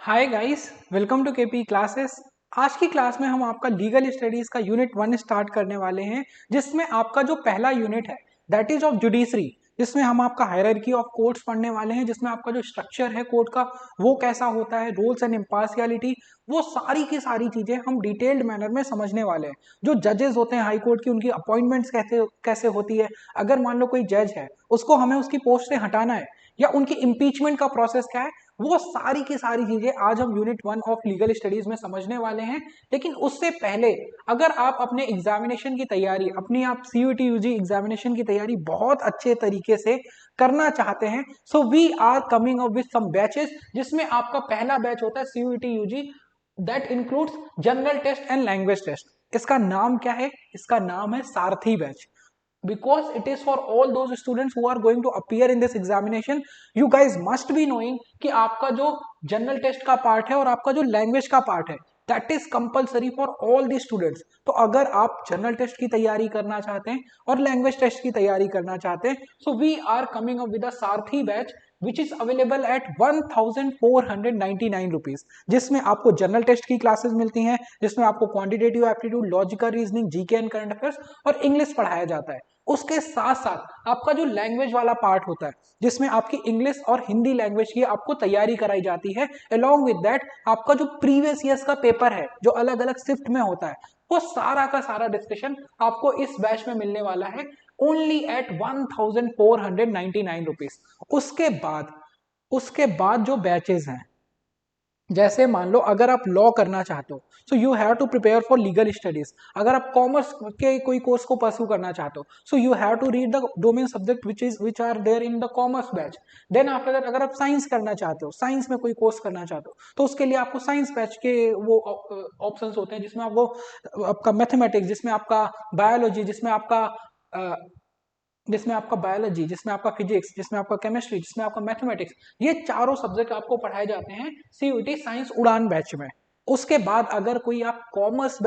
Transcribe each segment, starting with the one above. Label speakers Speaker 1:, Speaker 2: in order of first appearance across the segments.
Speaker 1: Hi guys, welcome to KP classes. आज की class में हम आपका लीगल स्टडीज का यूनिट 1 स्टार्ट करने वाले हैं, जिसमें आपका जो पहला यूनिट है दैट इज ऑफ जुडिशरी, जिसमें हम आपका हायरार्की ऑफ कोर्ट्स पढ़ने वाले हैं, जिसमें आपका जो स्ट्रक्चर है कोर्ट का वो कैसा होता है, रूल्स एंड इम्पार्शियलिटी, वो सारी की सारी चीजें हम डिटेल्ड मैनर में समझने वाले हैं। जो जजेस होते हैं हाई कोर्ट की, उनकी अपॉइंटमेंट्स कैसे होती है, अगर मान लो कोई जज है उसको हमें उसकी पोस्ट से हटाना है, या उनकी इम्पीचमेंट का प्रोसेस क्या है, वो सारी की सारी चीजें आज हम यूनिट 1 ऑफ लीगल स्टडीज में समझने वाले हैं। लेकिन उससे पहले अगर आप अपने एग्जामिनेशन की तैयारी, अपनी आप सीयूटी यूजी एग्जामिनेशन की तैयारी बहुत अच्छे तरीके से करना चाहते हैं, so we are coming up with some batches, जिसमें आपका पहला बैच होता है CUET UG, that includes general test and language test. इसका नाम क्या है? इसका नाम है Sarathi batch, because it is for all those students who are going to appear in this examination. You guys must be knowing कि आपका जो जनरल टेस्ट का पार्ट है और आपका जो लैंग्वेज का पार्ट है, that is compulsory for all the students. तो अगर आप जनरल टेस्ट की तैयारी करना चाहते हैं और लैंग्वेज टेस्ट की तैयारी करना चाहते हैं, so we are coming up with a Sarathi batch which is available at 1499 rupees, जिसमें आपको जनरल टेस्ट की क्लासेस मिलती हैं, जिसमें आपको quantitative aptitude, logical reasoning, GK and current affairs और इंग्लिश पढ़ाया जाता है। उसके साथ साथ आपका जो लैंग्वेज वाला पार्ट होता है, जिसमें आपकी इंग्लिश और हिंदी लैंग्वेज की आपको तैयारी कराई जाती है, अलोंग विद दैट आपका जो प्रीवियस ईयर्स का पेपर है जो अलग अलग शिफ्ट में होता है, वो सारा का सारा डिस्कशन आपको इस बैच में मिलने वाला है ओनली एट 1499 रुपीज। उसके बाद जो बैचेस हैं, जैसे मान लो अगर आप लॉ करना चाहते हो, so you have to prepare for legal studies. अगर आप कॉमर्स के कोई कोर्स को परस्यू करना चाहते हो, so you have to read the domain subject which are there in the commerce batch. Then after that अगर आप साइंस करना चाहते हो, साइंस में कोई कोर्स करना चाहते हो, तो उसके लिए आपको साइंस बैच के वो ऑप्शंस होते हैं, जिसमें आपको आपका मैथमेटिक्स, जिसमें आपका बायोलॉजी, जिसमें आपका फिजिक्स, जिसमें आपका केमिस्ट्री, जिसमें आपका मैथमेटिक्स, ये चारों सब्जेक्ट आपको पढ़ाए जाते हैं सीयूटी साइंस उड़ान बैच में। उसके बाद अगर कोई आप कॉमर्स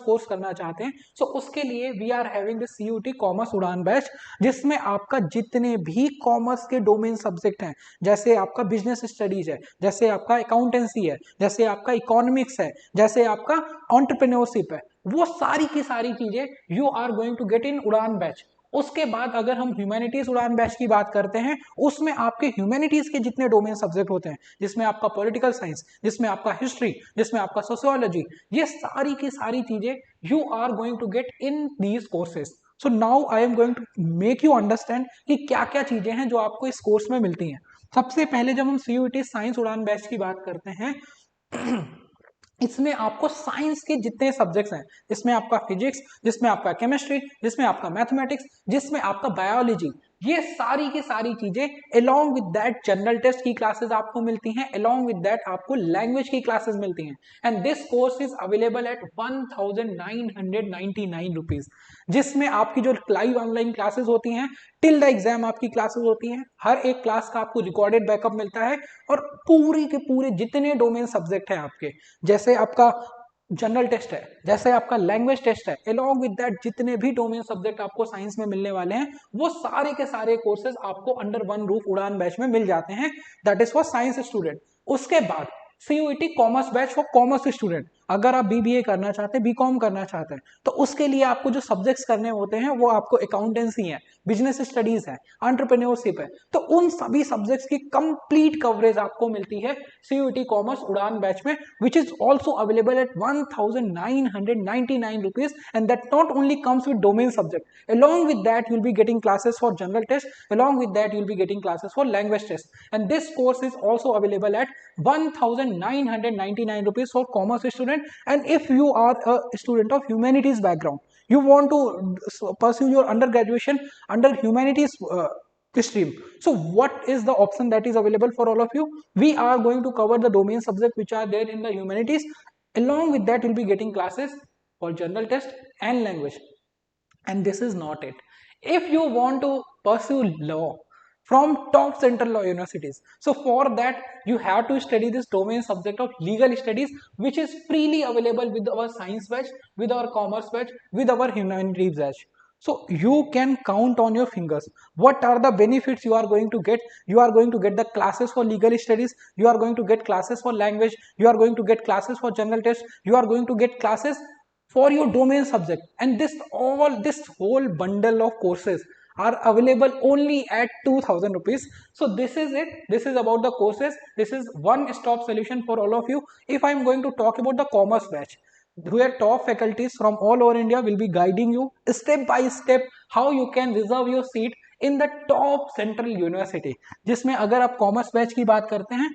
Speaker 1: कोर्स करना चाहते हैं, सो उसके लिए we are having the CUET commerce Udaan batch, जिसमें आपका जितने भी कॉमर्स के डोमेन सब्जेक्ट हैं, जैसे आपका बिजनेस स्टडीज है, जैसे आपका अकाउंटेंसी है, जैसे आपका इकोनॉमिक्स है, जैसे आपका एंटरप्रेन्योरशिप है, वो सारी की सारी चीजें you are going to get in Udaan batch. उसके बाद अगर हम ह्यूमैनिटीज उड़ान बैच की बात करते हैं, उसमें आपके ह्यूमैनिटीज के जितने डोमेन सब्जेक्ट होते हैं, जिसमें आपका पॉलिटिकल साइंस, जिसमें आपका हिस्ट्री, जिसमें आपका सोशियोलॉजी, ये सारी की सारी चीजें you are going to get in these courses. So now I am going to make you understand कि क्या क्या चीजें हैं जो आपको इस कोर्स में मिलती हैं। सबसे पहले जब हम सीयूटी साइंस उड़ान बैच की बात करते हैं, इसमें आपको साइंस के जितने सब्जेक्ट्स हैं, जिसमें आपका फिजिक्स, जिसमें आपका केमिस्ट्री, जिसमें आपका मैथमेटिक्स, जिसमें आपका बायोलॉजी, ये सारी की सारी चीजें along with that general test की क्लासेस आपको मिलती हैं, अलोंग विद दैट आपको लैंग्वेज की क्लासेस मिलती हैं। And this course is available at 1999 rupees, जिसमें आपकी जो लाइव ऑनलाइन क्लासेस होती हैं, टिल द एग्जाम आपकी क्लासेस होती हैं, हर एक क्लास का आपको रिकॉर्डेड बैकअप मिलता है, और पूरी के पूरे जितने डोमेन सब्जेक्ट हैं आपके, जैसे आपका जनरल टेस्ट है, जैसे आपका लैंग्वेज टेस्ट है, अलोंग विद दैट जितने भी डोमेन सब्जेक्ट आपको साइंस में मिलने वाले हैं, वो सारे के सारे कोर्सेज आपको अंडर वन रूफ उड़ान बैच में मिल जाते हैं। That is for science student. उसके बाद CUET commerce batch for commerce student. अगर आप बीबीए करना चाहते हैं, बीकॉम करना चाहते हैं, तो उसके लिए आपको जो सब्जेक्ट्स करने होते हैं वो आपको अकाउंटेंसी है, बिजनेस स्टडीज है, एंटरप्रेन्योरशिप है, तो उन सभी सब्जेक्ट्स की कंप्लीट कवरेज आपको मिलती है सीयूटी कॉमर्स उड़ान बैच में, which is also available at 1999 rupees, and that not only comes with domain subject, along with that you'll be getting classes for general test, along with that you'll be getting classes for language test, and this course is also available at 1999 rupees for commerce student. And if you are a student of humanities background, you want to pursue your undergraduation under humanities stream, so what is the option that is available for all of you? We are going to cover the domain subject which are there in the humanities. Along with that you'll be getting classes for general test and language. And this is not it. If you want to pursue law from top central law universities, so for that you have to study this domain subject of legal studies, which is freely available with our science batch, with our commerce batch, with our humanities batch. So you can count on your fingers what are the benefits you are going to get. You are going to get the classes for legal studies, you are going to get classes for language, you are going to get classes for general test, you are going to get classes for your domain subject, and this whole bundle of courses are available only at 2000 rupees. So this is it, this is about the courses, this is one stop solution for all of you. If I'm going to talk about the commerce batch, where top faculties from all over India will be guiding you step by step how you can reserve your seat in the top central university, जिसमें अगर आप commerce batch की बात करते हैं,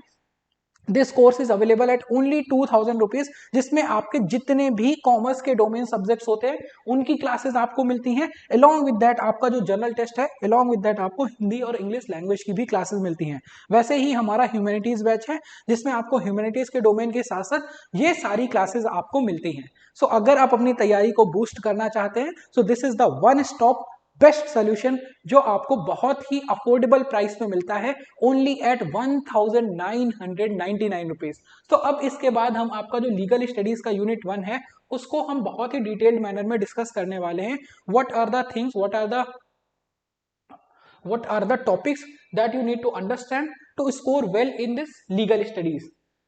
Speaker 1: this course is available eight only 2000 rupees, जिसमें आपके जितने भी कॉमर्स के डोमेन सब्जेक्ट्स होते हैं उनकी क्लासेस आपको मिलती हैं। अलॉन्ग विद दैट आपका जो जनरल टेस्ट है, अलॉन्ग विद दैट आपको हिंदी और इंग्लिश लैंग्वेज की भी क्लासेस मिलती हैं। वैसे ही हमारा ह्यूमैनिटीज बैच है जिसमें आपको ह्यूमैनिटीज के डोमेन के साथ साथ ये सारी क्लासेस आपको मिलती हैं। सो अगर आप अपनी तैयारी को बूस्ट करना चाहते हैं, so this is the one stop best solution जो आपको बहुत ही अफोर्डेबल प्राइस में मिलता है, ओनली एट 1999 रुपीज। तो अब इसके बाद हम आपका जो लीगल स्टडीज का यूनिट 1 है उसको हम बहुत ही डिटेल्ड मैनर में डिस्कस करने वाले हैं। What are the things, what are the topics that you need to understand to score well in this legal studies।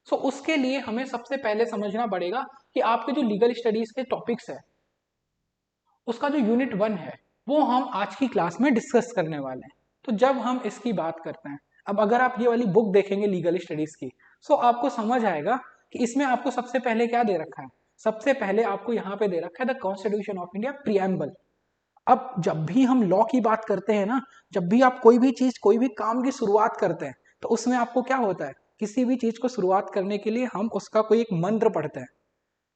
Speaker 1: so उसके लिए हमें सबसे पहले समझना पड़ेगा कि आपके जो लीगल स्टडीज के टॉपिक्स है उसका जो यूनिट 1 है वो हम आज की क्लास में डिस्कस करने वाले हैं। तो जब हम इसकी बात करते हैं, अब अगर आप ये वाली बुक देखेंगे लीगल स्टडीज की, सो आपको समझ आएगा कि इसमें आपको सबसे पहले क्या दे रखा है। सबसे पहले आपको यहाँ पे दे रखा है the constitution of India preamble. अब जब भी हम लॉ की बात करते हैं ना, जब भी आप कोई भी चीज, कोई भी काम की शुरुआत करते हैं, तो उसमें आपको क्या होता है, किसी भी चीज को शुरुआत करने के लिए हम उसका कोई एक मंत्र पढ़ते हैं।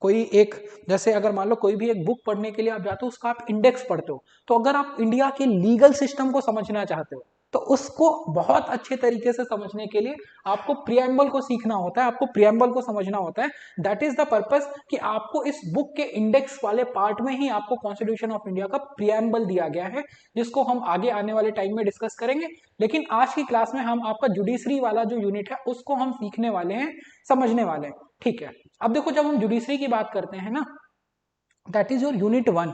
Speaker 1: कोई एक, जैसे अगर मान लो कोई भी एक बुक पढ़ने के लिए आप जाते हो, उसका आप इंडेक्स पढ़ते हो। तो अगर आप इंडिया के लीगल सिस्टम को समझना चाहते हो तो उसको बहुत अच्छे तरीके से समझने के लिए आपको प्रियम्बल को सीखना होता है, आपको प्रियम्बल को समझना होता है। दैट इज द पर्पस कि आपको इस बुक के इंडेक्स वाले पार्ट में ही आपको कॉन्स्टिट्यूशन ऑफ इंडिया का प्रियम्बल दिया गया है, जिसको हम आगे आने वाले टाइम में डिस्कस करेंगे। लेकिन आज की क्लास में हम आपका जुडिशरी वाला जो यूनिट है उसको हम सीखने वाले हैं, समझने वाले हैं। ठीक है, अब देखो जब हम जुडिशरी की बात करते हैं ना, दैट इज योर यूनिट 1,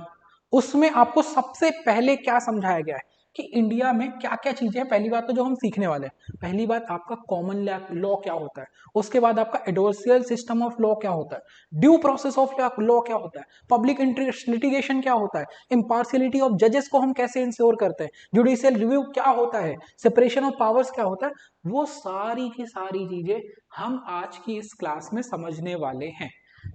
Speaker 1: उसमें आपको सबसे पहले क्या समझाया गया है कि इंडिया में क्या क्या चीजें हैं। पहली बात तो जो हम सीखने वाले हैं, पहली बात आपका कॉमन लॉ क्या होता है, उसके बाद आपका एडवर्सियल सिस्टम ऑफ लॉ क्या होता है, ड्यू प्रोसेस ऑफ लॉ क्या होता है, पब्लिक इंटरेस्ट लिटिगेशन क्या होता है, इम्पार्शियलिटी ऑफ जजेस को हम कैसे इंश्योर करते हैं, जुडिशियल रिव्यू क्या होता है, सेपरेशन ऑफ पावर्स क्या होता है, वो सारी की सारी चीजें हम आज की इस क्लास में समझने वाले हैं।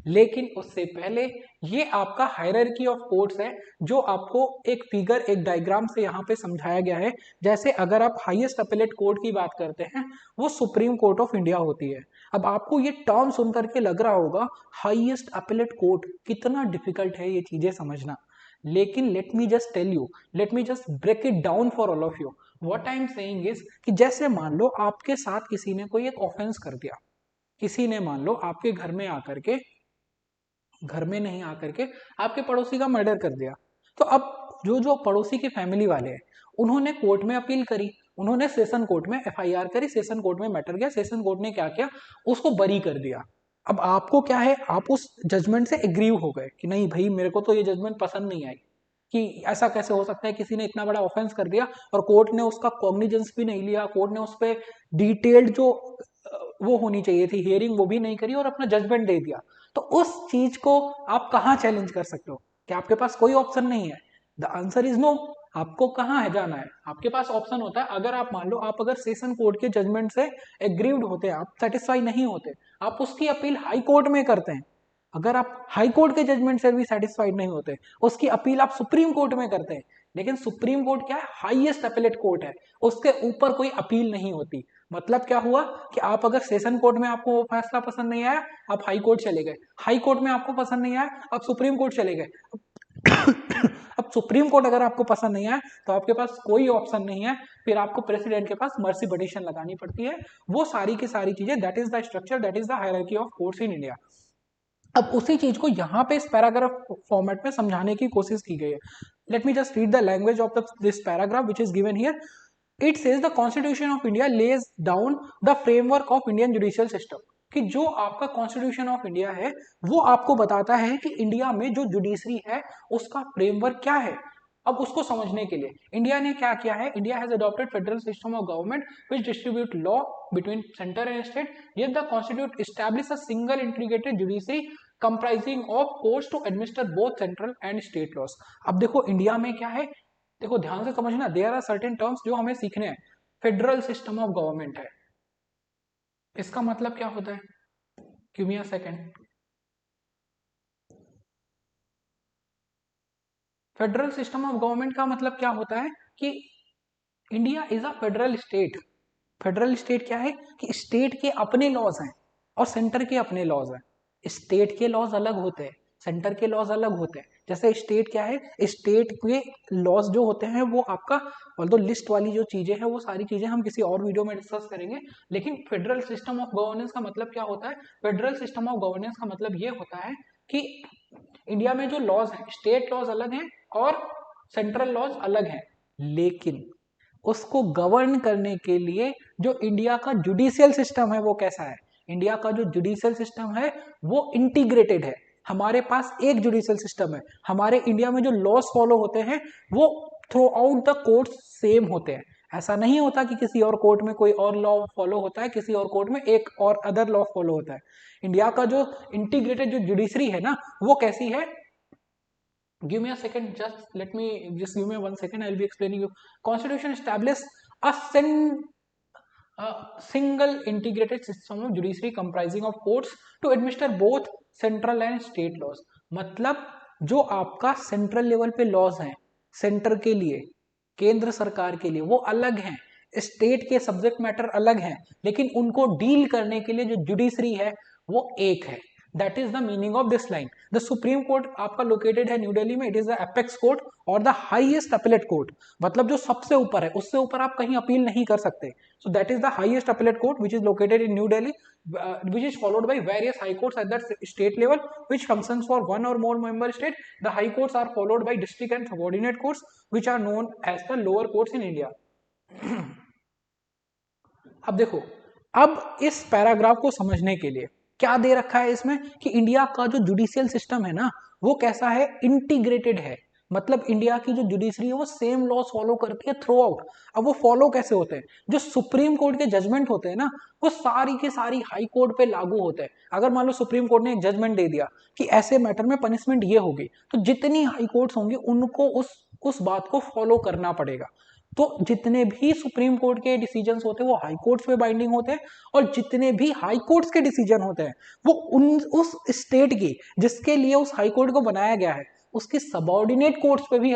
Speaker 1: लेकिन उससे पहले ये आपका हायरार्की ऑफ कोर्ट्स है जो आपको एक फिगर, एक डायग्राम से यहाँ पे समझाया गया है। जैसे अगर आप हाईएस्ट अपीलेट कोर्ट की बात करते हैं वो सुप्रीम कोर्ट ऑफ इंडिया होती है। अब आपको ये टर्म सुन करके लग रहा होगा हाईएस्ट अपीलेट कोर्ट, कितना डिफिकल्ट है ये चीजें समझना। लेकिन let me just tell you, let me just break it down for all of you. What I am saying is कि जैसे मान लो आपके साथ किसी ने कोई एक ऑफेंस कर दिया, किसी ने मान लो आपके घर में आकर के, घर में नहीं आकर के आपके पड़ोसी का मर्डर कर दिया। तो अब जो जो पड़ोसी की फैमिली वाले हैं उन्होंने कोर्ट में अपील करी, उन्होंने सेशन कोर्ट में एफआईआर करी, सेशन कोर्ट में मैटर गया, सेशन कोर्ट ने क्या किया, उसको बरी कर दिया। अब आपको क्या है, आप उस जजमेंट से एग्रीव हो गए कि नहीं भाई मेरे को तो ये जजमेंट पसंद नहीं आई, कि ऐसा कैसे हो सकता है, किसी ने इतना बड़ा ऑफेंस कर दिया और कोर्ट ने उसका कॉग्निजेंस भी नहीं लिया, कोर्ट ने उस पर डिटेल्ड जो वो होनी चाहिए थी हियरिंग वो भी नहीं करी और अपना जजमेंट दे दिया। तो उस चीज को आप कहाँ चैलेंज कर सकते हो, क्या आपके पास कोई ऑप्शन नहीं है? The answer is no. आपको कहाँ है जाना है, आपके पास ऑप्शन होता है। अगर आप मान लो आप अगर सेशन कोर्ट के जजमेंट से एग्रीव्ड होते हैं, आप सेटिस्फाई नहीं होते, आप उसकी अपील हाई कोर्ट में करते हैं। अगर आप हाई कोर्ट के जजमेंट से भी सेटिस्फाइड नहीं होते, उसकी अपील आप सुप्रीम कोर्ट में करते हैं। लेकिन सुप्रीम कोर्ट क्या है, हाईएस्ट अपीलेट कोर्ट है, उसके ऊपर कोई अपील नहीं होती। मतलब क्या हुआ कि आप अगर सेशन कोर्ट में आपको वो फैसला पसंद नहीं आया, आप हाई कोर्ट चले गए, हाई कोर्ट में आपको पसंद नहीं आया, आप सुप्रीम कोर्ट चले गए। अब सुप्रीम कोर्ट अगर आपको पसंद नहीं आया तो आपके पास कोई ऑप्शन नहीं है, फिर आपको प्रेसिडेंट के पास मर्सी पिटीशन लगानी पड़ती है। वो सारी की सारी चीजें, that is the structure, that is the hierarchy of courts in India. अब उसी चीज को यहाँ पे इस पैराग्राफ फॉर्मेट में समझाने की कोशिश की गई है। Late me just read the language of this paragraph which is given here. It says the constitution of India lays down the framework of Indian judicial system, कि जो आपका कॉन्स्टिट्यूशन ऑफ इंडिया है वो आपको बताता है कि इंडिया में जो जुडिशरी है उसका फ्रेमवर्क क्या है। अब उसको समझने के लिए इंडिया ने क्या किया है, India has adopted federal system of government which distribute law between centre and state, yet the constitution establishes a single integrated judiciary comprising of courts to administer both central and state laws. अब देखो India में क्या है, देखो ध्यान से समझना, there are certain terms जो हमें सीखने हैं। फेडरल सिस्टम ऑफ गवर्नमेंट है, इसका मतलब क्या होता है, give me a second. Federal system of government का मतलब क्या होता है कि India is a federal state. Federal state क्या है कि स्टेट के अपने लॉज हैं और सेंटर के अपने लॉज हैं। स्टेट के लॉज अलग होते हैं, सेंटर के लॉज अलग होते हैं। जैसे स्टेट क्या है, स्टेट के लॉज जो होते हैं वो आपका, ऑल्दो लिस्ट वाली जो चीजें हैं वो सारी चीजें हम किसी और वीडियो में डिस्कस करेंगे, लेकिन फेडरल सिस्टम ऑफ गवर्नेंस का मतलब क्या होता है, फेडरल सिस्टम ऑफ गवर्नेंस का मतलब ये होता है कि इंडिया में जो लॉज हैं, स्टेट लॉज अलग हैं और सेंट्रल लॉज अलग हैं, लेकिन उसको गवर्न करने के लिए जो इंडिया का जुडिशियल सिस्टम है वो कैसा है, इंडिया का जो जुडिशियल सिस्टम है वो इंटीग्रेटेड है। हमारे पास एक जुडिशियल सिस्टम है, हमारे इंडिया में जो लॉज फॉलो होते हैं वो through out the court same होते हैं। ऐसा नहीं होता कि किसी और कोर्ट में कोई और लॉ फॉलो होता है, किसी और कोर्ट में एक और अदर लॉ फॉलो होता है। इंडिया का जो इंटीग्रेटेड जो जुडिशरी है ना वो कैसी है, give me a second, just give me 1 second, I'll be explaining you. Constitution establishes a single integrated system of judiciary comprising of courts to administer both central and state laws. मतलब जो आपका central level पे laws हैं centre के लिए, केंद्र सरकार के लिए, वो अलग हैं, स्टेट के सब्जेक्ट मैटर अलग हैं, लेकिन उनको डील करने के लिए जो जुडिशरी है वो एक है। That is the meaning of this line. The supreme court आपका लोकेटेड है न्यू दिल्ली में, it is the apex court और द हाईएस्ट अपीलेट कोर्ट, मतलब जो सबसे ऊपर है, उससे ऊपर आप कहीं अपील नहीं कर सकते। So that is the highest appellate court which is located in new Delhi, which is followed by various high courts at that state level which functions for one or more member state. The high courts are followed by district and subordinate courts which are known as the lower courts in India. अब देखो, अब इस paragraph को समझने के लिए क्या दे रखा है इसमें कि इंडिया का जो जुडिशियल सिस्टम है ना वो कैसा है, इंटीग्रेटेड है। मतलब इंडिया की जो जुडिशरी है वो सेम लॉ फॉलो करती है थ्रू आउट। अब वो फॉलो कैसे होते हैं, जो सुप्रीम कोर्ट के जजमेंट होते हैं ना वो सारी की सारी हाई कोर्ट पे लागू होते हैं। अगर मान लो सुप्रीम कोर्ट ने एक जजमेंट दे दिया कि ऐसे मैटर में पनिशमेंट ये होगी, तो जितनी हाई कोर्ट्स होंगी उनको उस बात को फॉलो करना पड़ेगा। तो जितने भी सुप्रीम कोर्ट के डिसीजंस होते हैं वो हाई कोर्ट्स पे बाइंडिंग होते हैं, और जितने भी हाई कोर्ट्स के डिसीजन होते हैं वो उस स्टेट की जिसके लिए उस हाई कोर्ट को बनाया गया है उसकी सबऑर्डिनेट कोर्ट्स पे भी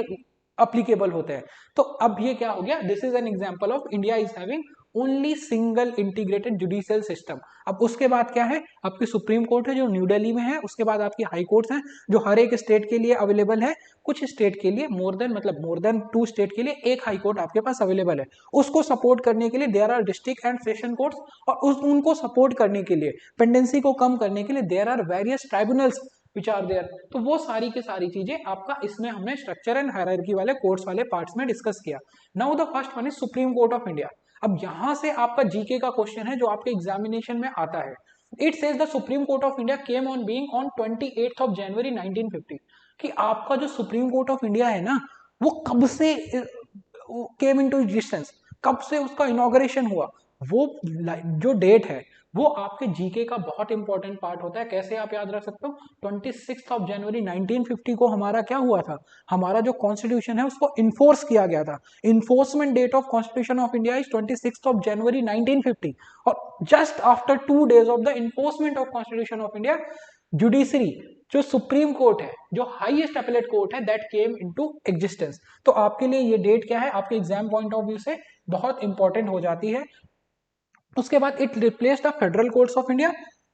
Speaker 1: अप्लीकेबल होते हैं। तो अब ये क्या हो गया, this is an example of India is having only single integrated judicial system. अब उसके बाद क्या है, आपकी सुप्रीम कोर्ट है जो न्यू दिल्ली में है, उसके बाद आपकी हाई कोर्ट्स हैं जो हर एक स्टेट के लिए अवेलेबल है, कुछ स्टेट के लिए मोर देन 2 स्टेट के लिए एक हाई कोर्ट आपके पास अवेलेबल है। उसको सपोर्ट करने के लिए there are district and session courts, और उनको सपोर्ट करने के लिए, पेंडेंसी को कम करने के लिए there are various tribunals which are there. तो वो सारी की सारी चीजें आपका इसमें हमने स्ट्रक्चर एंड हायरार्की वाले कोर्ट्स वाले पार्ट्स में डिस्कस किया। Now the first one is supreme court of India. अब यहां से आपका जीके का क्वेश्चन है जो आपके एग्जामिनेशन में आता है। It says the supreme court of India came on being on 28 of January 1950। कि आपका जो सुप्रीम कोर्ट ऑफ इंडिया है ना वो कब से केम इनटू एग्जिस्टेंस, कब से उसका इनॉग्रेशन हुआ, वो जो डेट है वो आपके जीके का बहुत इंपॉर्टेंट पार्ट होता है। कैसे आप याद रख सकते हो, 26 ऑफ जनवरी 1950 को हमारा क्या हुआ था, हमारा जो कॉन्स्टिट्यूशन है उसको इन्फोर्स किया गया था। Enforcement date of constitution of India is 26 of January 1950, और just after 2 days of the enforcement of constitution of India, judiciary जो सुप्रीम कोर्ट है, जो हाईएस्ट अपीलेट कोर्ट है, दैट केम इनटू एग्जिस्टेंस। तो आपके लिए ये डेट क्या है, आपके एग्जाम पॉइंट ऑफ व्यू से बहुत इंपॉर्टेंट हो जाती है। उसके बाद it replace the federal courts of India,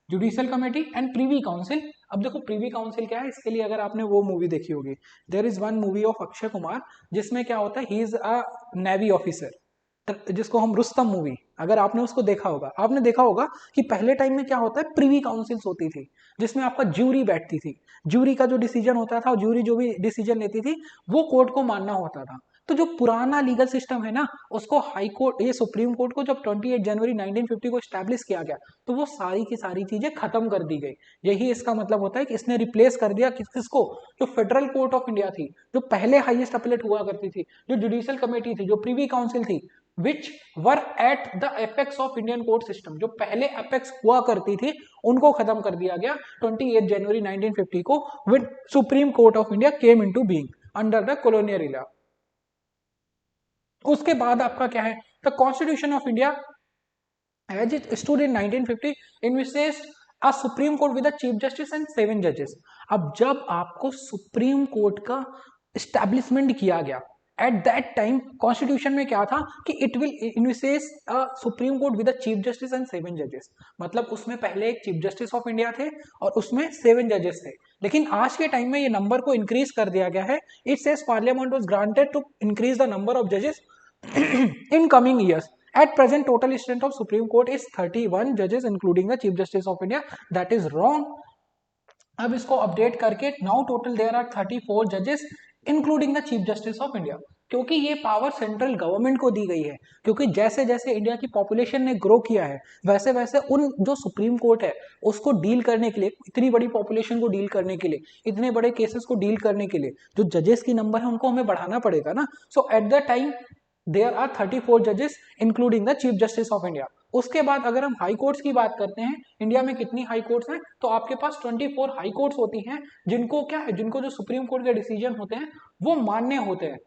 Speaker 1: judicial committee and Privi council. अब देखो प्रीवी काउंसिल क्या है, इसके लिए अगर आपने वो मूवी देखी होगी, there is one movie of Akshay Kumar जिसमें क्या होता है, he is a navy officer, जिसको हम रुस्तम मूवी, अगर आपने उसको देखा होगा, आपने देखा होगा कि पहले टाइम में क्या होता है, प्रीवी काउंसिल्स होती थी जिसमें आपका ज्यूरी बैठती थी, ज्यूरी का जो डिसीजन होता था, ज्यूरी जो भी डिसीजन लेती थी वो कोर्ट को मानना होता था। तो जो पुराना लीगल सिस्टम है ना, उसको हाई कोर्ट, ये सुप्रीम कोर्ट को जब 28 जनवरी 1950 को स्टैब्लिश किया गया, तो वो सारी की सारी चीजें खत्म कर दी गई। यही इसका मतलब होता है कि इसने रिप्लेस कर दिया किसको, जो फेडरल कोर्ट ऑफ इंडिया थी, जो पहले हाईएस्ट अपीलेट हुआ करती थी, जो जुडिशियल कमेटी थी, जो प्रीवी काउंसिल थी, which were at the apex of Indian court system, जो पहले एपेक्स हुआ करती थी, उनको खत्म कर दिया गया 28 जनवरी 1950 को, with Supreme court of India came into being under the colonial era. उसके बाद आपका क्या है, the constitution of India as it stood in 1950 envisaged a supreme court with chief justice and 7 जजेस। अब जब आपको सुप्रीम कोर्ट का स्टैब्लिशमेंट किया गया, एट दैट टाइम कॉन्स्टिट्यूशन में क्या था कि it will envisage a supreme court with chief justice and 7 जजेस, मतलब उसमें पहले एक चीफ जस्टिस ऑफ इंडिया थे और उसमें 7 जजेस थे। लेकिन आज के टाइम में ये नंबर को इंक्रीज कर दिया गया है। It says parliament was granted to increase the number of जजेस in coming years. At present, total strength of Supreme Court is 31 judges, including the Chief Justice of India. That is wrong. अब इसको update करके now total there are 34 जजेस including the chief justice of India, क्योंकि ये power central government को दी गई है। क्योंकि जैसे जैसे इंडिया की पॉपुलेशन ने ग्रो किया है, वैसे वैसे उन जो सुप्रीम कोर्ट है उसको डील करने के लिए, इतनी बड़ी पॉपुलेशन को डील करने के लिए, इतने बड़े केसेस को डील करने के लिए जो जजेस की नंबर है उनको हमें बढ़ाना पड़ेगा ना। So at the time there are 34 जजेस including the chief justice of India. उसके बाद अगर हम हाई कोर्ट्स की बात करते हैं, इंडिया में कितनी हाई कोर्ट्स हैं, तो आपके पास 24 हाई कोर्ट्स होती हैं, जिनको क्या है, जिनको जो सुप्रीम कोर्ट के डिसीजन होते हैं वो मान्य होते हैं।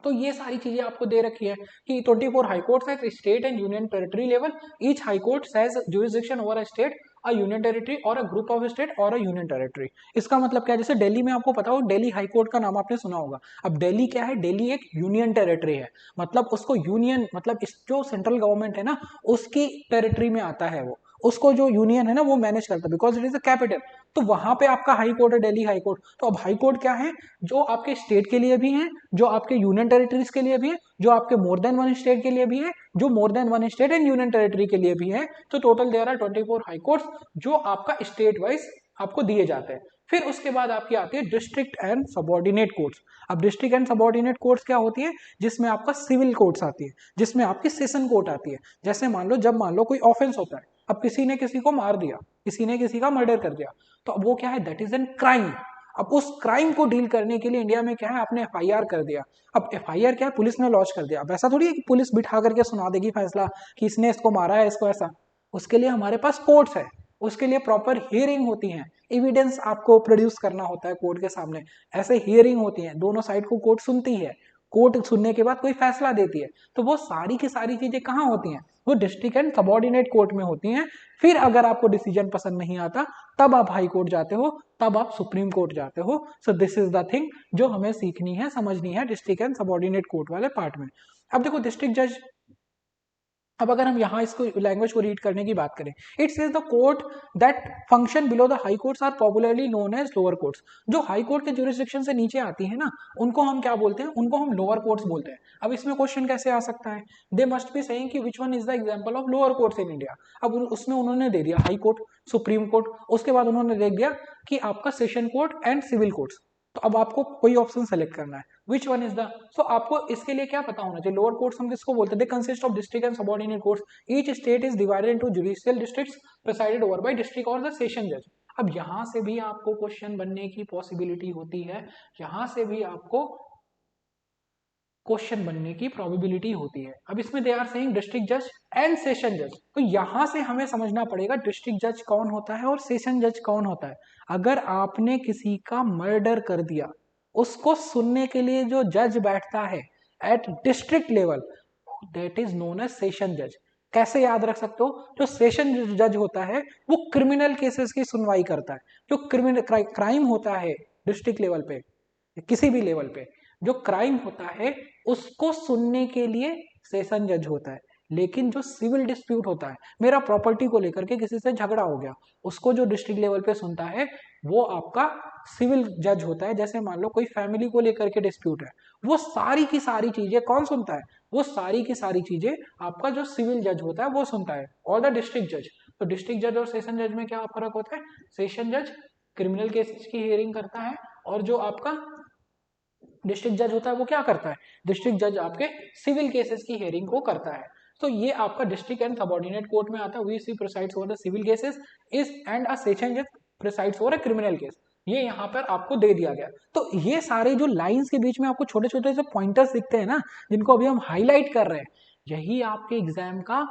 Speaker 1: तो ये सारी चीजें आपको दे रखी है कि 24 हाई कोर्ट्स है, state and union territory level. Each high court has jurisdiction over a state, a union territory और अ ग्रुप ऑफ स्टेट और अ यूनियन टेरिटरी। इसका मतलब क्या है, जैसे दिल्ली में आपको पता हो, दिल्ली हाई कोर्ट का नाम आपने सुना होगा। अब दिल्ली क्या है, दिल्ली एक यूनियन टेरिटरी है, मतलब उसको यूनियन, मतलब जो सेंट्रल गवर्नमेंट है ना उसकी टेरिटरी में आता है वो, उसको जो यूनियन है ना वो मैनेज करता है, because it is the capital. तो वहां पे आपका हाई कोर्ट है, दिल्ली हाई कोर्ट। तो अब हाई कोर्ट क्या है, जो आपके स्टेट के लिए भी है, जो आपके यूनियन टेरिटरीज के लिए भी है, जो आपके मोर देन वन स्टेट के लिए भी है, जो more than one state and union territory के लिए भी है। तो total there are 24 high courts जो आपका स्टेट वाइज आपको दिए जाते हैं। फिर उसके बाद आपकी आती है डिस्ट्रिक्ट एंड सबॉर्डिनेट कोर्ट्स। अब डिस्ट्रिक्ट एंड सबॉर्डिनेट कोर्ट्स क्या होती है, जिसमें आपका सिविल कोर्ट्स आती है, जिसमें आपकी सेशन कोर्ट आती है। जैसे मान लो कोई ऑफेंस होता है, अब किसी ने किसी को मार दिया, किसी ने किसी का मर्डर कर दिया, तो अब वो क्या है, दैट इज एन क्राइम। अब उस क्राइम को डील करने के लिए इंडिया में क्या है, आपने एफआईआर कर दिया। अब एफआईआर क्या है, पुलिस ने लॉन्च कर दिया। अब ऐसा थोड़ी है कि पुलिस बिठा करके सुना देगी फैसला कि इसने इसको मारा है, इसको ऐसा। उसके लिए हमारे पास कोर्ट्स है, उसके लिए प्रॉपर हियरिंग होती है, एविडेंस आपको प्रोड्यूस करना होता है कोर्ट के सामने। ऐसे हियरिंग होती है, दोनों साइड को कोर्ट सुनती है, कोर्ट सुनने के बाद कोई फैसला देती है। तो वो सारी की सारी चीजें कहाँ होती हैं, वो डिस्ट्रिक्ट एंड सबॉर्डिनेट कोर्ट में होती हैं। फिर अगर आपको डिसीजन पसंद नहीं आता, तब आप हाई कोर्ट जाते हो, तब आप सुप्रीम कोर्ट जाते हो। So this is the thing जो हमें सीखनी है, समझनी है डिस्ट्रिक्ट एंड सबॉर्डिनेट कोर्ट वाले पार्ट में। अब देखो डिस्ट्रिक्ट जज, अब अगर हम यहाँ इसको लैंग्वेज को रीड करने की बात करें, it says the court that function below the high courts are popularly known as lower courts. जो हाई कोर्ट के ज्यूरिसडिक्शन से नीचे आती है ना, उनको हम क्या बोलते हैं, उनको हम लोअर कोर्ट्स बोलते हैं। अब इसमें क्वेश्चन कैसे आ सकता है, दे मस्ट बी सेइंग कि विच one is the example of lower courts in India. अब उसमें उन्होंने दे दिया हाई कोर्ट, सुप्रीम कोर्ट, उसके बाद उन्होंने दे दिया कि आपका session court and civil courts. तो अब आपको कोई ऑप्शन सेलेक्ट करना है, which one is the. So आपको इसके लिए क्या पता होना चाहिए, लोअर कोर्ट्स हम किसको बोलते हैं, they consist of district and subordinate courts. Each state is divided into judicial districts presided over by district और द सेशन जज। अब यहां से भी आपको क्वेश्चन बनने की पॉसिबिलिटी होती है, यहां से भी आपको क्वेश्चन बनने की प्रोबेबिलिटी होती है। अब इसमें दे आर सेइंग डिस्ट्रिक्ट जज एंड सेशन जज, तो यहां से हमें समझना पड़ेगा डिस्ट्रिक्ट जज कौन होता है और सेशन जज कौन होता है। अगर आपने किसी का मर्डर कर दिया, उसको सुनने के लिए जो जज बैठता है at district level, that is known as session जज। कैसे याद रख सकते हो, जो सेशन जज होता है वो क्रिमिनल केसेस की सुनवाई करता है। जो क्रिमिनल क्राइम होता है डिस्ट्रिक्ट लेवल पे, किसी भी लेवल पे जो क्राइम होता है उसको सुनने के लिए सेशन जज होता है। लेकिन जो सिविल डिस्प्यूट होता है, मेरा प्रॉपर्टी को लेकर के किसी से झगड़ा हो गया, उसको जो डिस्ट्रिक्ट लेवल पे सुनता है वो आपका सिविल जज होता है। जैसे मान लो कोई फैमिली को लेकर के डिस्प्यूट है, वो सारी की सारी चीजें कौन सुनता है, वो सारी की सारी चीजें आपका जो सिविल जज होता है वो सुनता है, और द डिस्ट्रिक्ट जज। तो डिस्ट्रिक्ट जज और सेशन जज में क्या फर्क होता है, सेशन जज क्रिमिनल केसेस की हियरिंग करता है, और जो आपका डिस्ट्रिक्ट जज होता है वो क्या करता है, डिस्ट्रिक्ट जज आपके सिविल केसेस की हियरिंग को करता है। तो ये आपका डिस्ट्रिक्ट एंड सबऑर्डिनेट कोर्ट में आता है, VC presides over the civil cases is and a session जज presides over a criminal case. ये यहाँ पर आपको दे दिया गया। तो ये सारे जो लाइंस के बीच में आपको छोटे छोटे से पॉइंटर्स दिखते हैं ना, जिनको अभी हम हाईलाइट कर रहे हैं, यही आपके एग्जाम का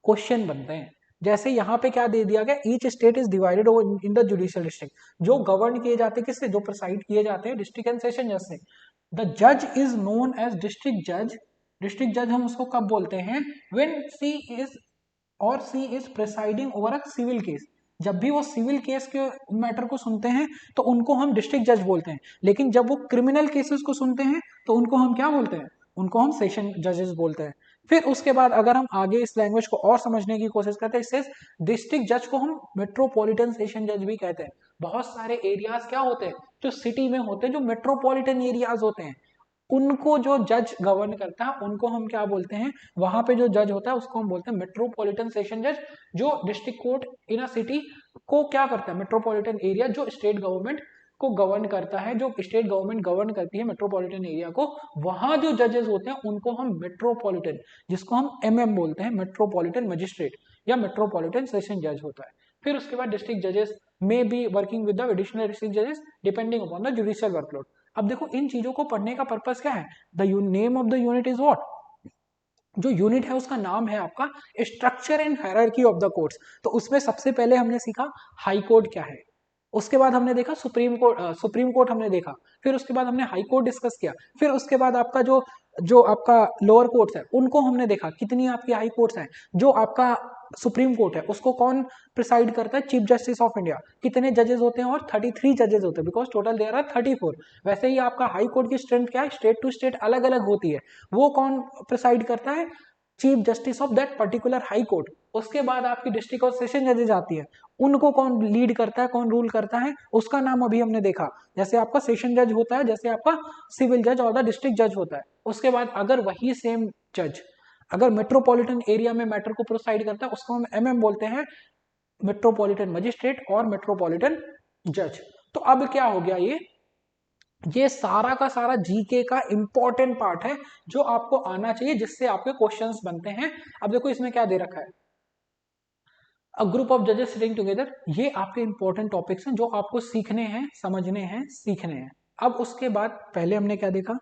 Speaker 1: क्वेश्चन बनते हैं। जैसे यहाँ पे क्या दे दिया गया, each state is divided in the judicial district, जो गवर्न किए जाते हैं किससे, जो प्रिसाइड किए जाते हैं डिस्ट्रिक्ट एंड सेशन जज से। द जज इज नोन एज डिस्ट्रिक्ट जज। डिस्ट्रिक्ट जज हम उसको कब बोलते हैं, when C is presiding over a civil case. जब भी वो सिविल केस के मैटर को सुनते हैं तो उनको हम डिस्ट्रिक्ट जज बोलते हैं, लेकिन जब वो क्रिमिनल केसेस को सुनते हैं तो उनको हम क्या बोलते हैं, उनको हम सेशन जजेस बोलते हैं। फिर उसके बाद अगर हम आगे इस लैंग्वेज को और समझने की कोशिश करते हैं, इससे डिस्ट्रिक्ट जज को हम मेट्रोपॉलिटन सेशन जज भी कहते हैं। बहुत सारे एरियाज क्या होते हैं जो सिटी में होते हैं, जो मेट्रोपॉलिटन एरियाज होते हैं, उनको जो जज गवर्न करता है उनको हम क्या बोलते हैं, वहां पे जो जज होता है उसको हम बोलते हैं मेट्रोपॉलिटन सेशन जज। जो डिस्ट्रिक्ट कोर्ट इन अ सिटी को क्या करता है, मेट्रोपॉलिटन एरिया जो स्टेट गवर्नमेंट को गवर्न करता है, जो स्टेट गवर्नमेंट गवर्न करती है मेट्रोपॉलिटन एरिया को, वहां जो जजेस होते हैं उनको हम मेट्रोपॉलिटन, जिसको हम एमएम बोलते हैं, मेट्रोपॉलिटन मजिस्ट्रेट या मेट्रोपॉलिटन सेशन जज होता है। फिर उसके बाद डिस्ट्रिक्ट जजेस में be working with the additional district जजेस depending upon the judicial workload. अब देखो इन चीजों को पढ़ने का पर्पस क्या है, the name of the unit is what, जो यूनिट है उसका नाम है आपका structure and hierarchy of the courts. तो उसमें सबसे पहले हमने सीखा हाई कोर्ट क्या है, उसके बाद हमने देखा सुप्रीम कोर्ट हमने देखा, फिर उसके बाद हमने हाई कोर्ट डिस्कस किया, फिर उसके बाद आपका जो जो आपका लोअर कोर्ट्स है उनको हमने देखा, कितनी आपकी हाई कोर्ट्स हैं, जो आपका सुप्रीम कोर्ट है उसको कौन प्रिसाइड करता है, चीफ जस्टिस ऑफ इंडिया, कितने जजेस होते हैं, और 33 जजेस होते हैं, बिकॉज टोटल देयर आर 34। वैसे ही आपका हाई कोर्ट की स्ट्रेंथ क्या है, स्टेट टू स्टेट अलग अलग होती है, वो कौन प्रिसाइड करता है, chief justice of that particular high court. उसके बाद आपकी डिस्ट्रिक्ट और सेशन जजेस आती है, उनको कौन लीड करता है, कौन रूल करता है, उसका नाम अभी हमने देखा, जैसे आपका सेशन जज होता है, जैसे आपका सिविल जज और द डिस्ट्रिक्ट जज होता है। उसके बाद अगर वही सेम जज अगर मेट्रोपॉलिटन एरिया में मैटर को प्रोसाइड करता है, उसको हम एमएम बोलते हैं, मेट्रोपॉलिटन मजिस्ट्रेट और मेट्रोपॉलिटन जज। तो अब क्या हो गया, ये सारा का सारा जीके का इंपॉर्टेंट पार्ट है जो आपको आना चाहिए, जिससे आपके क्वेश्चंस बनते हैं। अब देखो इसमें क्या दे रखा है, अ ग्रुप ऑफ जजेस सिटिंग टुगेदर, ये आपके इंपॉर्टेंट टॉपिक्स हैं जो आपको सीखने हैं, समझने हैं, सीखने हैं। अब उसके बाद पहले हमने क्या देखा,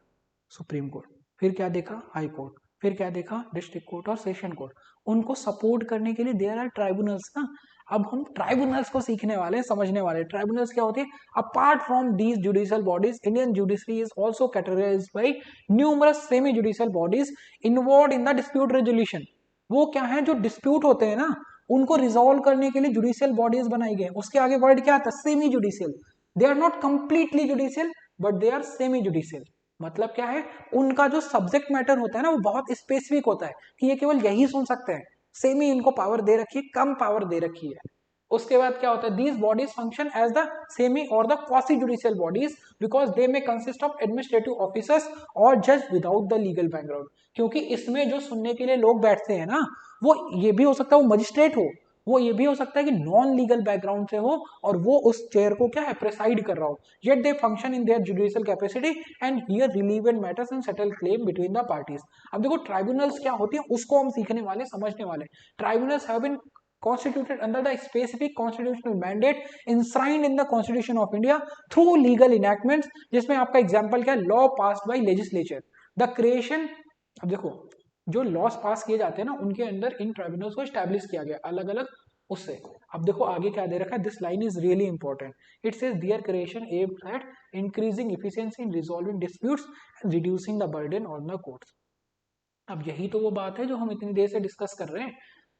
Speaker 1: सुप्रीम कोर्ट, फिर क्या देखा, हाई कोर्ट, फिर क्या देखा, डिस्ट्रिक्ट कोर्ट और सेशन कोर्ट। उनको सपोर्ट करने के लिए देयर आर ट्राइब्यूनल्स ना। अब हम ट्राइब्यूनल्स को सीखने वाले हैं, समझने वाले हैं। ट्राइब्यूनल्स क्या होती है, apart from these judicial bodies, Indian judiciary is also categorised by numerous semi judicial bodies involved in the dispute resolution. वो क्या है, जो डिस्प्यूट होते हैं ना उनको रिजॉल्व करने के लिए जुडिशियल बॉडीज बनाई गई। उसके आगे वर्ड क्या आता है, semi judicial. They are not completely judicial but they are semi judicial. मतलब क्या है, उनका जो सब्जेक्ट मैटर होता है ना वो बहुत स्पेसिफिक होता है कि ये केवल यही सुन सकते हैं, सेमी इनको पावर दे रखी है, कम पावर दे रखी है। उसके बाद क्या होता है, these bodies function as the semi और the quasi judicial bodies because they may consist of administrative officers और जज विदाउट द लीगल बैकग्राउंड। क्योंकि इसमें जो सुनने के लिए लोग बैठते हैं ना, वो ये भी हो सकता है वो मजिस्ट्रेट हो, वो ये भी हो सकता है कि नॉन लीगल बैकग्राउंड से हो और वो उस चेयर को क्या है, प्रेसाइड कर रहा हो। Yet they function in their judicial capacity and here relevant matters and settle claim between the parties. अब देखो ट्राइब्यूनल्स क्या होती है उसको हम सीखने वाले, समझने वाले। Tribunals have been constituted under the specific constitutional mandate enshrined in the Constitution of India through legal enactments, जिसमें आपका एग्जांपल क्या है, law passed by legislature, the creation. अब देखो जो लॉस पास किए जाते हैं ना उनके अंदर इन ट्राइब्यूनल्स को स्टैब्लिश किया गया अलग अलग उससे। अब देखो आगे क्या दे रखा है, this line is really important, it says their creation aimed at increasing efficiency in resolving disputes and reducing the burden on the courts. अब यही तो वो बात है जो हम इतनी देर से डिस्कस कर रहे हैं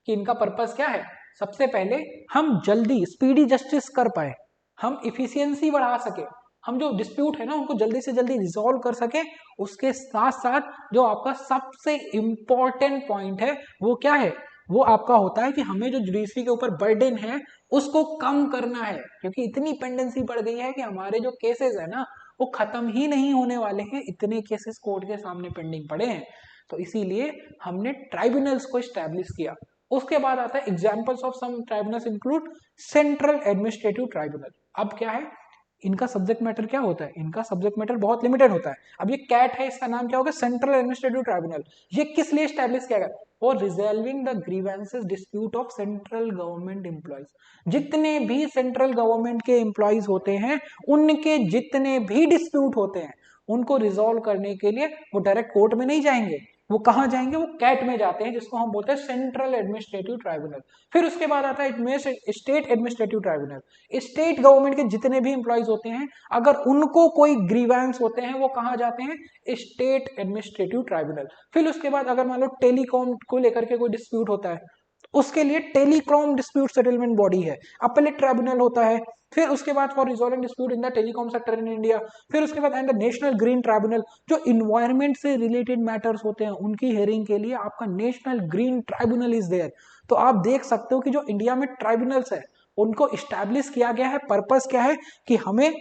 Speaker 1: कि इनका पर्पस क्या है, सबसे पहले हम जल्दी स्पीडी जस्टिस कर पाए, हम इफिशियंसी बढ़ा सके, हम जो डिस्प्यूट है ना उनको जल्दी से जल्दी रिजॉल्व कर सके। उसके साथ साथ जो आपका सबसे इंपॉर्टेंट पॉइंट है वो क्या है, वो आपका होता है कि हमें जो जुडिशरी के ऊपर बर्डन है उसको कम करना है, क्योंकि इतनी पेंडेंसी बढ़ गई है कि हमारे जो केसेस है ना वो खत्म ही नहीं होने वाले हैं, इतने केसेस कोर्ट के सामने पेंडिंग पड़े हैं। तो इसीलिए हमने ट्राइब्यूनल्स को स्टैब्लिश किया। उसके बाद आता है examples of some tribunals include central administrative tribunal. अब क्या है, इनका सब्जेक्ट मैटर क्या होता है, इनका सब्जेक्ट मैटर बहुत लिमिटेड होता है। अब ये कैट है, इसका नाम क्या होगा, सेंट्रल एडमिनिस्ट्रेटिव ट्राइब्यूनल। ये किस लिए स्टैब्लिश किया गया, for resolving the grievances dispute of central government employees. जितने भी सेंट्रल गवर्नमेंट के एम्प्लॉयज होते हैं, उनके जितने भी डिस्प्यूट होते हैं, उनको रिजॉल्व करने के लिए वो डायरेक्ट कोर्ट में नहीं जाएंगे, वो कहां जाएंगे, वो कैट में जाते हैं, जिसको हम बोलते हैं सेंट्रल एडमिनिस्ट्रेटिव ट्राइब्यूनल। फिर उसके बाद आता है state administrative tribunal. State government के जितने भी एम्प्लॉयज होते हैं, अगर उनको कोई ग्रीवेंस होते हैं, वो कहां जाते हैं, स्टेट एडमिनिस्ट्रेटिव ट्राइब्यूनल। फिर उसके बाद अगर मान लो टेलीकॉम को लेकर के कोई डिस्प्यूट होता है, उसके लिए टेलीकॉम डिस्प्यूट सेटलमेंट बॉडी है, अपीलेट ट्राइब्यूनल होता है। फिर उसके बाद for resolving dispute in the telecom sector in India. फिर उसके बाद and the national green tribunal, जो इन्वायरमेंट से रिलेटेड मैटर्स होते हैं उनकी हेयरिंग के लिए आपका national green tribunal is there. तो आप देख सकते हो कि जो इंडिया में ट्राइब्यूनल्स है उनको इस्टेब्लिश किया गया है। पर्पस क्या है कि हमें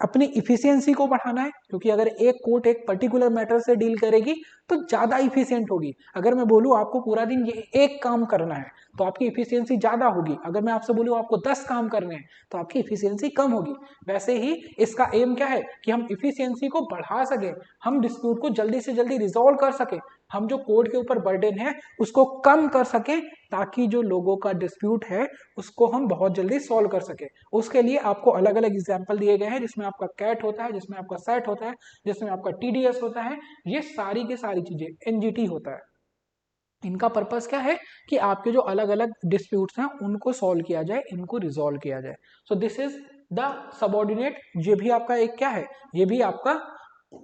Speaker 1: अपनी इफिशियंसी को बढ़ाना है, क्योंकि अगर एक कोर्ट एक पर्टिकुलर मैटर से डील करेगी तो ज्यादा इफिशियंट होगी। अगर मैं बोलूं आपको पूरा दिन ये एक काम करना है तो आपकी इफिशियंसी ज्यादा होगी, अगर मैं आपसे बोलूं आपको 10 काम करने हैं तो आपकी इफिशियंसी कम होगी। वैसे ही इसका एम क्या है कि हम इफिशियंसी को बढ़ा सके, हम डिस्प्यूट को जल्दी से जल्दी रिजॉल्व कर सके, हम जो कोर्ट के ऊपर बर्डन है उसको कम कर सकें, ताकि जो लोगों का डिस्प्यूट है उसको हम बहुत जल्दी सॉल्व कर सके। उसके लिए आपको अलग अलग एग्जाम्पल दिए गए हैं, जिसमें आपका कैट होता है, जिसमें आपका सेट होता है, जिसमें आपका टीडीएस होता है, ये सारी की सारी चीजें एनजीटी होता है। इनका पर्पस क्या है कि आपके जो अलग अलग डिस्प्यूट्स हैं उनको सॉल्व किया जाए, इनको रिजॉल्व किया जाए। So this is the subordinate. ये भी आपका एक क्या है, ये भी आपका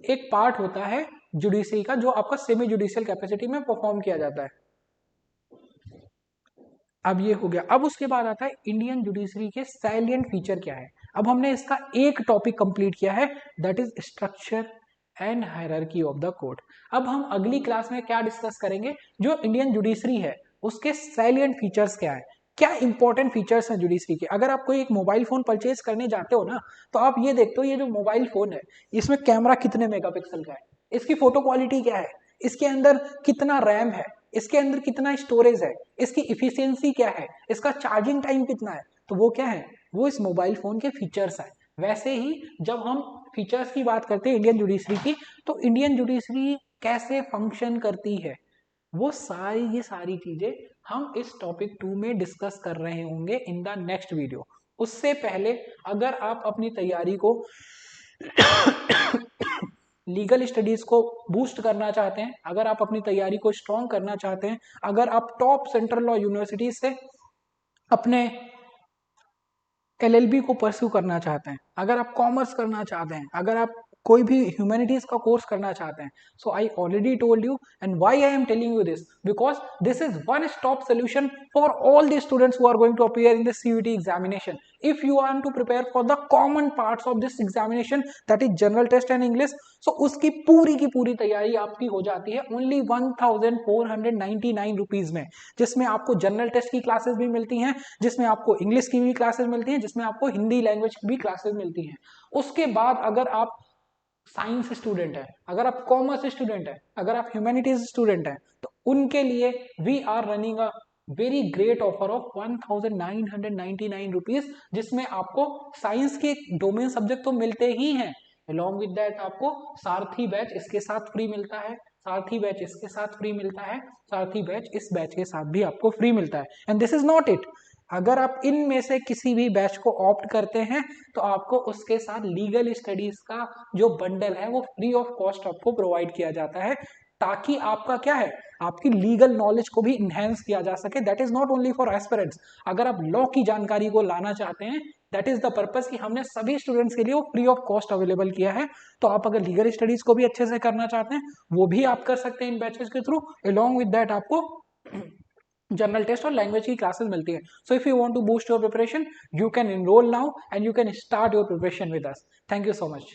Speaker 1: एक पार्ट होता है जुडिशरी का, जो आपका सेमी जुडिशियल कैपेसिटी में परफॉर्म किया जाता है। अब ये हो गया। अब उसके बाद आता है इंडियन जुडिशरी के सैलिएंट फीचर क्या है। अब हमने इसका एक टॉपिक कंप्लीट किया है, that is structure and hierarchy of the court. अब हम अगली क्लास में क्या डिस्कस करेंगे, जो इंडियन जुडिशरी है उसके सैलिएंट फीचर्स क्या है, क्या इंपॉर्टेंट फीचर्स हैं जुडिशरी के। अगर आप कोई एक मोबाइल फोन परचेज करने जाते हो ना, तो आप ये देखते हो ये जो मोबाइल फोन है इसमें कैमरा कितने मेगापिक्सल का है, इसकी फोटो क्वालिटी क्या है, इसके अंदर कितना रैम है, इसके अंदर कितना स्टोरेज है, इसकी इफिशियंसी क्या है, इसका चार्जिंग टाइम कितना है। तो वो क्या है, वो इस मोबाइल फोन के फीचर्स है। वैसे ही जब हम फीचर्स की बात करते हैं इंडियन जुडिशरी की, तो इंडियन जुडिशरी कैसे फंक्शन करती है, वो सारी ये सारी चीजें हम इस टॉपिक 2 में डिस्कस कर रहे होंगे इन द नेक्स्ट वीडियो। उससे पहले अगर आप अपनी तैयारी को लीगल स्टडीज को बूस्ट करना चाहते हैं, अगर आप अपनी तैयारी को स्ट्रॉन्ग करना चाहते हैं, अगर आप टॉप सेंट्रल लॉ यूनिवर्सिटीज से अपने एलएलबी को परस्यू करना चाहते हैं, अगर आप कॉमर्स करना चाहते हैं, अगर आप कोई भी ह्यूमैनिटीज का कोर्स करना चाहते हैं, so I already told you and why I am telling you this, because this is one stop solution for all the students who are going to appear in this CUT examination. if you want to prepare for the common parts of this examination, that is general test and English, so उसकी की पूरी तैयारी आपकी हो जाती है only 1499 rupees में, जिसमें आपको जनरल टेस्ट की क्लासेस भी मिलती हैं, जिसमें आपको इंग्लिश की भी क्लासेस मिलती हैं, जिसमें आपको हिंदी लैंग्वेज की भी क्लासेस मिलती हैं। उसके बाद अगर आप साइंस स्टूडेंट है, अगर आप कॉमर्स स्टूडेंट है, अगर आप ह्यूमैनिटीज स्टूडेंट है, तो उनके लिए we are running a very great offer of 1999 rupees, जिसमें आपको साइंस के डोमेन सब्जेक्ट तो मिलते ही हैं, अलॉन्ग विद दैट आपको सारथी बैच इसके साथ फ्री मिलता है, सारथी बैच इसके साथ फ्री मिलता है, सारथी बैच इस बैच के साथ भी आपको फ्री मिलता है। And this is not it, अगर आप इनमें से किसी भी बैच को ऑप्ट करते हैं तो आपको उसके साथ लीगल स्टडीज का जो बंडल है वो फ्री ऑफ कॉस्ट आपको प्रोवाइड किया जाता है, ताकि आपका क्या है, आपकी लीगल नॉलेज को भी इनहेंस किया जा सके। That is not only for aspirants, अगर आप लॉ की जानकारी को लाना चाहते हैं, दैट इज द पर्पस कि हमने सभी स्टूडेंट्स के लिए वो फ्री ऑफ कॉस्ट अवेलेबल किया है। तो आप अगर लीगल स्टडीज को भी अच्छे से करना चाहते हैं वो भी आप कर सकते हैं इन बैचेस के थ्रू, अलॉन्ग विद दैट आपको जनरल टेस्ट और लैंग्वेज की क्लासेस मिलती है। So if you want to boost your preparation, you can enroll now and you can start your preparation with us. Thank you so much.